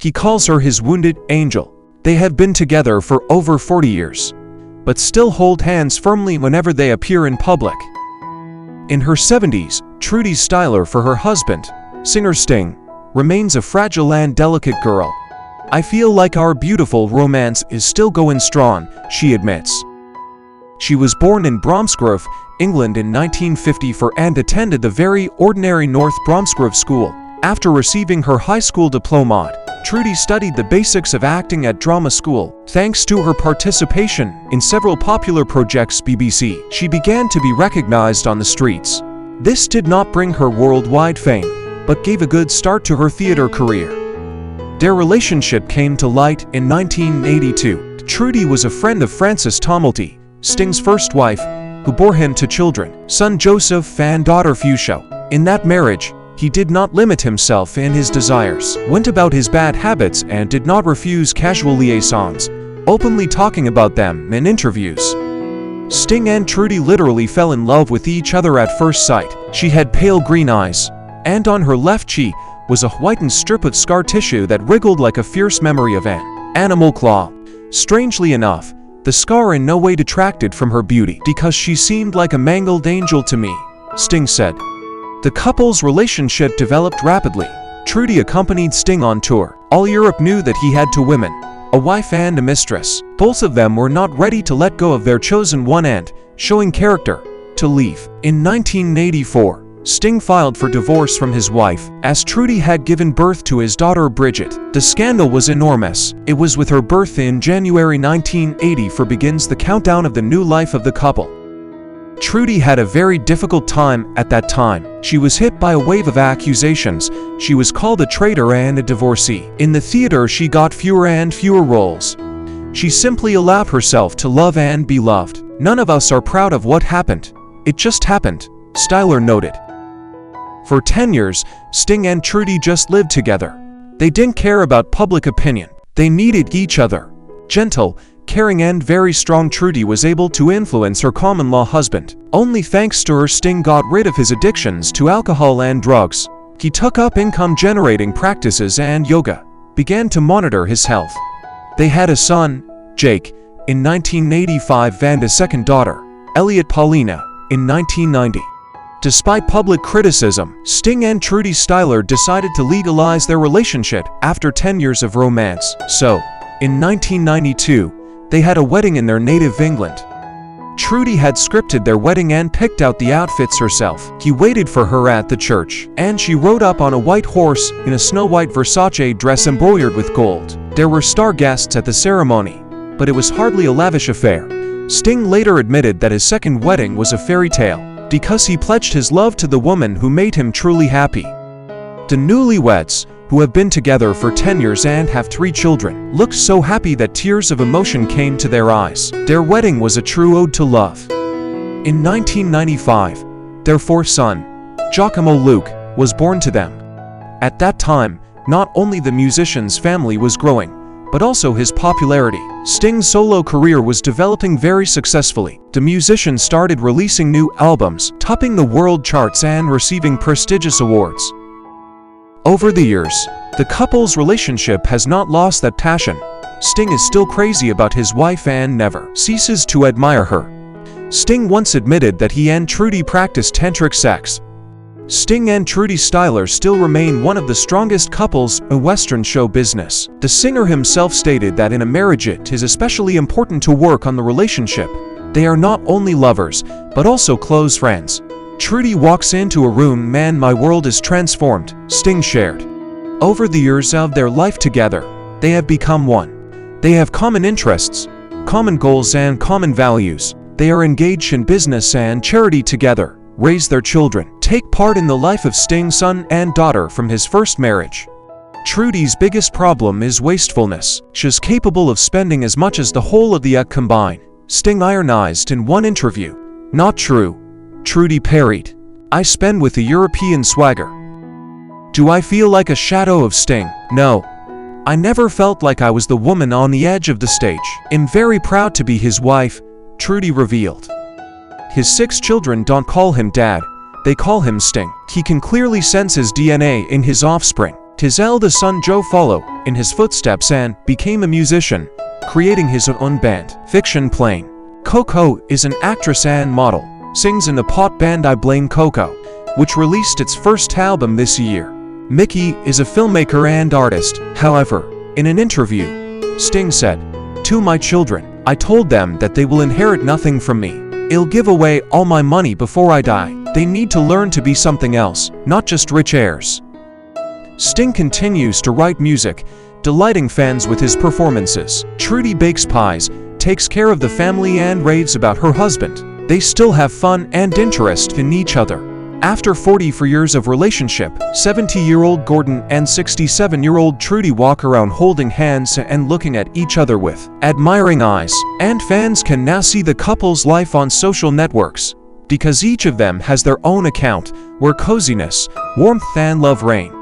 He calls her his wounded angel. They have been together for over 40 years, but still hold hands firmly whenever they appear in public. In her 70s, Trudy Styler, for her husband, singer Sting, remains a fragile and delicate girl. "I feel like our beautiful romance is still going strong," she admits. She was born in Bromsgrove, England in 1954 and attended the very ordinary North Bromsgrove School. After receiving her high school diploma, Trudy studied the basics of acting at drama school. Thanks to her participation in several popular projects BBC, she began to be recognized on the streets. This did not bring her worldwide fame, but gave a good start to her theater career. Their relationship came to light in 1982. Trudy was a friend of Frances Tomelty, Sting's first wife, who bore him two children, son Joseph and daughter Fuchsia. In that marriage, he did not limit himself in his desires, went about his bad habits, and did not refuse casual liaisons, openly talking about them in interviews. Sting and Trudy literally fell in love with each other at first sight. She had pale green eyes, and on her left cheek was a whitened strip of scar tissue that wriggled like a fierce memory of an animal claw. Strangely enough, the scar in no way detracted from her beauty, because she seemed like a mangled angel to me, Sting said. The couple's relationship developed rapidly. Trudy accompanied Sting on tour. All Europe knew that he had two women, a wife and a mistress. Both of them were not ready to let go of their chosen one and, showing character, to leave. In 1984, Sting filed for divorce from his wife, as Trudy had given birth to his daughter Bridget. The scandal was enormous. It was with her birth in January 1984 begins the countdown of the new life of the couple. Trudy had a very difficult time at that time. She was hit by a wave of accusations. She was called a traitor and a divorcee. In the theater, she got fewer and fewer roles. She simply allowed herself to love and be loved. "None of us are proud of what happened. It just happened," Styler noted. For 10 years, Sting and Trudy just lived together. They didn't care about public opinion. They needed each other. Gentle, caring and very strong, Trudy was able to influence her common-law husband. Only thanks to her, Sting got rid of his addictions to alcohol and drugs. He took up income-generating practices and yoga, began to monitor his health. They had a son, Jake, in 1985 and a second daughter, Elliot Paulina, in 1990. Despite public criticism, Sting and Trudy Styler decided to legalize their relationship after 10 years of romance. So, in 1992, they had a wedding in their native England. Trudy had scripted their wedding and picked out the outfits herself. He waited for her at the church, and she rode up on a white horse in a snow-white Versace dress embroidered with gold. There were star guests at the ceremony, but it was hardly a lavish affair. Sting later admitted that his second wedding was a fairy tale, because he pledged his love to the woman who made him truly happy. The newlyweds, who have been together for 10 years and have 3 children, looked so happy that tears of emotion came to their eyes. Their wedding was a true ode to love. In 1995, their fourth son, Giacomo Luke, was born to them. At that time, not only the musician's family was growing, but also his popularity. Sting's solo career was developing very successfully. The musician started releasing new albums, topping the world charts and receiving prestigious awards. Over the years, the couple's relationship has not lost that passion. Sting is still crazy about his wife and never ceases to admire her. Sting once admitted that he and Trudy practiced tantric sex. Sting and Trudy Styler still remain one of the strongest couples in Western show business. The singer himself stated that in a marriage it is especially important to work on the relationship. They are not only lovers, but also close friends. Trudy walks into a room, "Man, my world is transformed," Sting shared. Over the years of their life together, they have become one. They have common interests, common goals and common values. They are engaged in business and charity together, raise their children, take part in the life of Sting's son and daughter from his first marriage. Trudy's biggest problem is wastefulness. She's capable of spending as much as the whole of the combined, Sting ironized in one interview. "Not true," Trudy parried. "I spend with a European swagger." Do I feel like a shadow of Sting? No. I never felt like I was the woman on the edge of the stage. I'm very proud to be his wife, Trudy revealed. His 6 children don't call him dad, they call him Sting. He can clearly sense his DNA in his offspring. His eldest son Joe followed in his footsteps and became a musician, creating his own band, Fiction Plane. Coco is an actress and model, sings in the pop band I Blame Coco, which released its first album this year. Mickey is a filmmaker and artist. However, in an interview, Sting said, "To my children, I told them that they will inherit nothing from me. I'll give away all my money before I die. They need to learn to be something else, not just rich heirs." Sting continues to write music, delighting fans with his performances. Trudy bakes pies, takes care of the family and raves about her husband. They still have fun and interest in each other. After 44 years of relationship, 70-year-old Gordon and 67-year-old Trudy walk around holding hands and looking at each other with admiring eyes, and fans can now see the couple's life on social networks, because each of them has their own account where coziness, warmth and love reign.